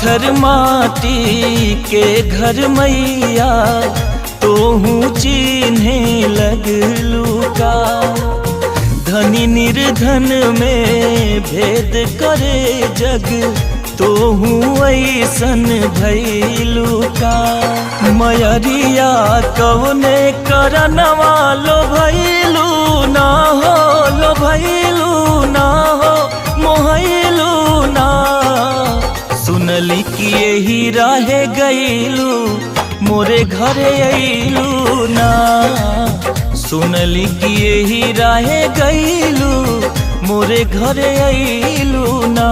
पाथर माटी के घर मैया तोहू चिन्हे लगलू का। धनी निर्धन में भेद करे जग तोहू ऐसन भैलू का। मयरिया कौने करनवा लो भैलू ना हो, लो भैलू ना हो, मोहलू ना। सुनली कि यही रहे गईलू मोरे घरे अइलू ना। सुनली कि यही रहे गईलू मोरे घरे अइलू ना।